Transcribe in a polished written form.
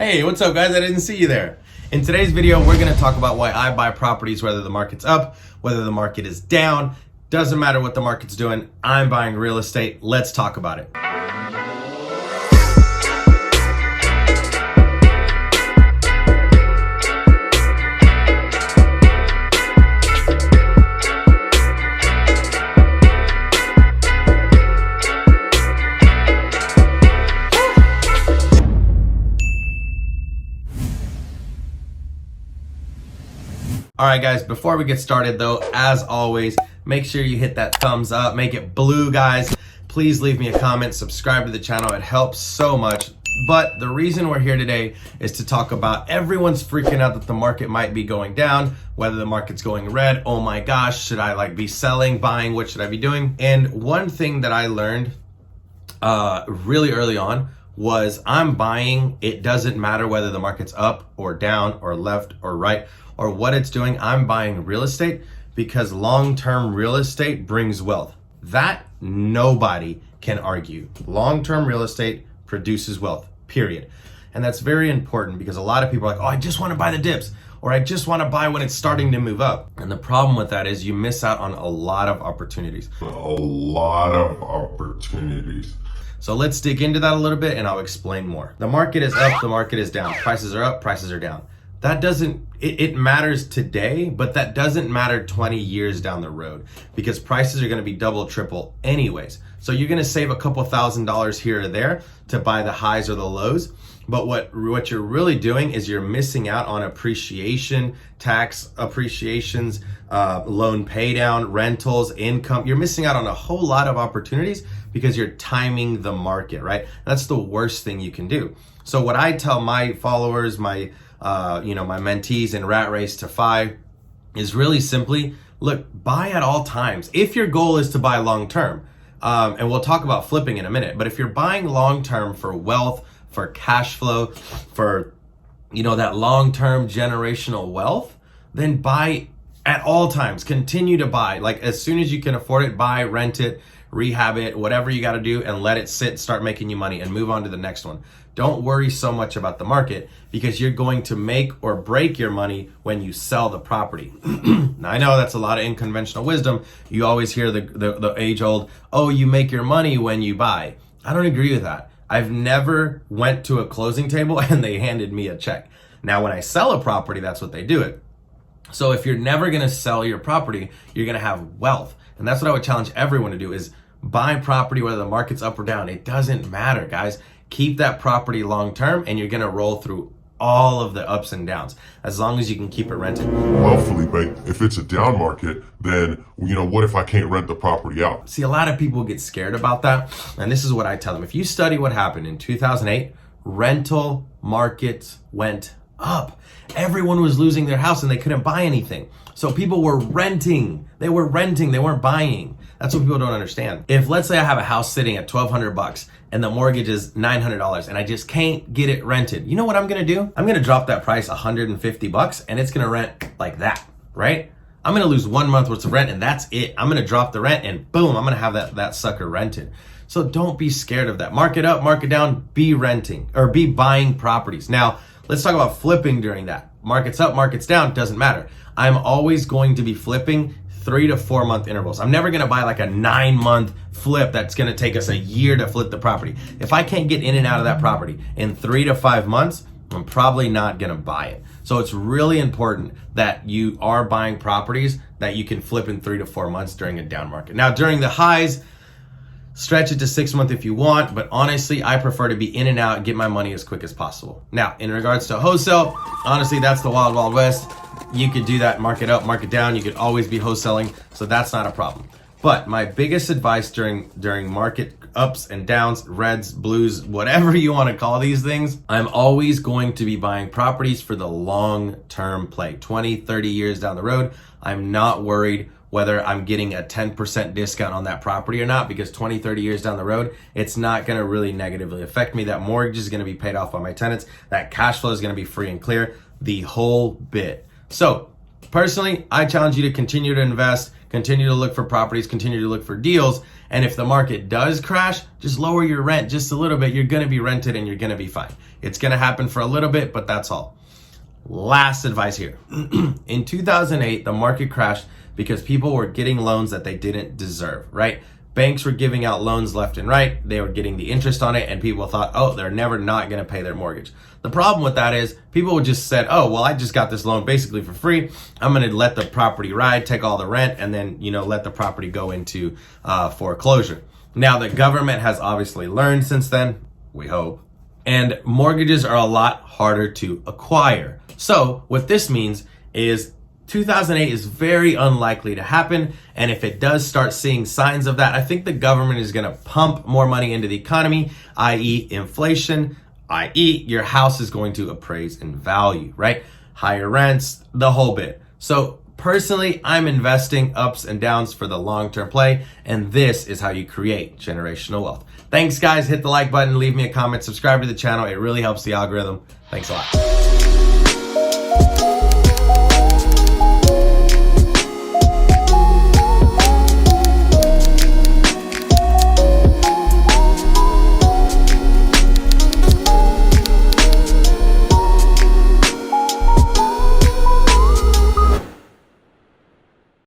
Hey, what's up guys? I didn't see you there. In today's video, we're gonna talk about why I buy properties whether the market's up, whether the market is down. Doesn't matter what the market's doing, I'm buying real estate. Let's talk about it. All right, guys, before we get started though, as always, make sure you hit that thumbs up, make it blue, guys. Please leave me a comment, subscribe to the channel. It helps so much. But the reason we're here today is to talk about everyone's freaking out that the market might be going down, whether the market's going red. Oh my gosh, should I be selling, buying? What should I be doing? And one thing that I learned really early on was I'm buying. It doesn't matter whether the market's up or down or left or right or what it's doing. I'm buying real estate because long-term real estate brings wealth. That nobody can argue. Long-term real estate produces wealth, period. And that's very important because a lot of people are like, oh, I just want to buy the dips, or I just want to buy when it's starting to move up. And the problem with that is you miss out on a lot of opportunities. So let's dig into that a little bit and I'll explain more. The market is up, the market is down. Prices are up, prices are down. That doesn't, it matters today, but that doesn't matter 20 years down the road because prices are gonna be double, triple anyways. So you're gonna save a couple $1,000s here or there to buy the highs or the lows. But what you're really doing is you're missing out on appreciation, tax appreciations, loan pay down, rentals, income. You're missing out on a whole lot of opportunities because you're timing the market, right? That's the worst thing you can do. So what I tell my followers, my mentees in Rat Race to FI is really simply, look, buy at all times. If your goal is to buy long-term, and we'll talk about flipping in a minute, but if you're buying long-term for wealth, for cash flow, for, that long-term generational wealth, then buy at all times. Continue to buy. Like as soon as you can afford it, buy, rent it, rehab it, whatever you got to do, and let it sit, start making you money and move on to the next one. Don't worry so much about the market because you're going to make or break your money when you sell the property. Now I know that's a lot of unconventional wisdom. You always hear the age old, oh, you make your money when you buy. I don't agree with that. I've never went to a closing table and they handed me a check. Now when I sell a property, that's what they do it. So if you're never going to sell your property, you're going to have wealth. And that's what I would challenge everyone to do is buy property whether the market's up or down. It doesn't matter, guys. Keep that property long term and you're going to roll through all of the ups and downs as long as you can keep it rented. Well, Felipe, if it's a down market, then, what if I can't rent the property out? See, a lot of people get scared about that. And this is what I tell them. If you study what happened in 2008, rental markets went up. Everyone was losing their house and they couldn't buy anything. So people were renting. They weren't buying. That's what people don't understand. If let's say I have a house sitting at $1,200 and the mortgage is $900 and I just can't get it rented, you know what I'm gonna do? I'm gonna drop that price $150 and it's gonna rent like that, right? I'm gonna lose 1 month worth of rent and that's it. I'm gonna drop the rent and boom, I'm gonna have that sucker rented. So don't be scared of that. Market up, market down, be renting or be buying properties. Now, let's talk about flipping during that. Markets up, markets down, doesn't matter. I'm always going to be flipping 3 to 4 month intervals. I'm never gonna buy like a 9-month flip that's gonna take us a year to flip the property. If I can't get in and out of that property in 3 to 5 months, I'm probably not gonna buy it. So it's really important that you are buying properties that you can flip in 3 to 4 months during a down market. Now during the highs, stretch it to 6 months if you want, but honestly, I prefer to be in and out and get my money as quick as possible. Now, in regards to wholesale, honestly, that's the wild, wild west. You could do that market up, market down. You could always be wholesaling, so that's not a problem. But my biggest advice during market ups and downs, reds, blues, whatever you want to call these things, I'm always going to be buying properties for the long-term play. 20, 30 years down the road, I'm not worried whether I'm getting a 10% discount on that property or not, because 20, 30 years down the road, it's not gonna really negatively affect me. That mortgage is gonna be paid off by my tenants. That cash flow is gonna be free and clear, the whole bit. So personally, I challenge you to continue to invest, continue to look for properties, continue to look for deals. And if the market does crash, just lower your rent just a little bit. You're going to be rented and you're going to be fine. It's going to happen for a little bit, but that's all. Last advice here. In 2008, the market crashed because people were getting loans that they didn't deserve, right? Banks were giving out loans left and right. They were getting the interest on it, and people thought, oh, they're never not going to pay their mortgage. The problem with that is people just said, oh, well, I just got this loan basically for free. I'm going to let the property ride, take all the rent, and then, let the property go into foreclosure. Now, the government has obviously learned since then, we hope, and mortgages are a lot harder to acquire. So what this means is 2008 is very unlikely to happen. And if it does start seeing signs of that, I think the government is going to pump more money into the economy, i.e. inflation, i.e. your house is going to appraise in value, right? Higher rents, the whole bit. So personally, I'm investing ups and downs for the long-term play. And this is how you create generational wealth. Thanks, guys. Hit the like button, leave me a comment, subscribe to the channel. It really helps the algorithm. Thanks a lot.